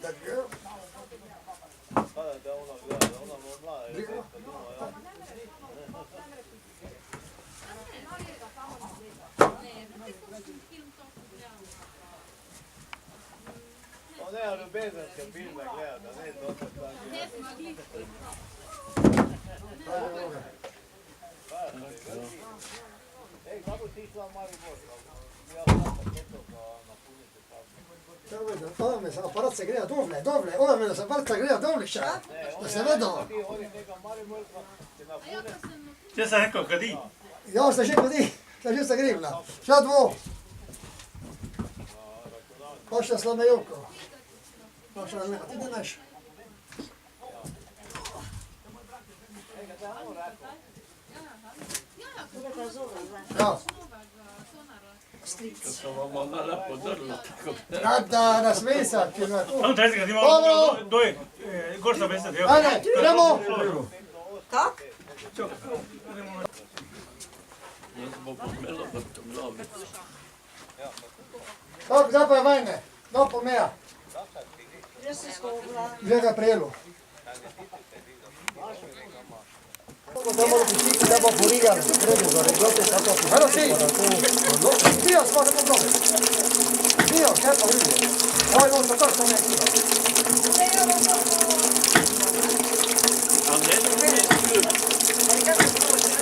Tako. Pa da ono gleda, ono mlada je teško duno, ja. Pa nema ljubezanske filme gleda, da ne to se tako. Ej, kako ti išla Maribor? Ja sam toga napuniti tako. Ovdje se aparat se grija dovle, ovdje da se aparat se grija dovle šta? Da se vedo. Oni neka Maribor se napune. Če sam rekao kad i? Ja sam še kod da se grivna. Šta dvo? Košta slame Jovko. Košta na nema, ti da naš. Ja. To sam vam mala podrla. Da nasmeji se. On treba kad ima ono doje, gorsta besed, evo. Ajde, idemo. Kak? Ja smo pomelo vrtom novi. Kako zapaj vajne? Do pomeja. Gdje se skovla? Gdje ga prijelu? Tamo da ti treba porigan, kredu za reglote, tako ti. Hajde si! Bio smo, ne problem. Bio, kepa vidi. Ovo je to što neki. A ne znam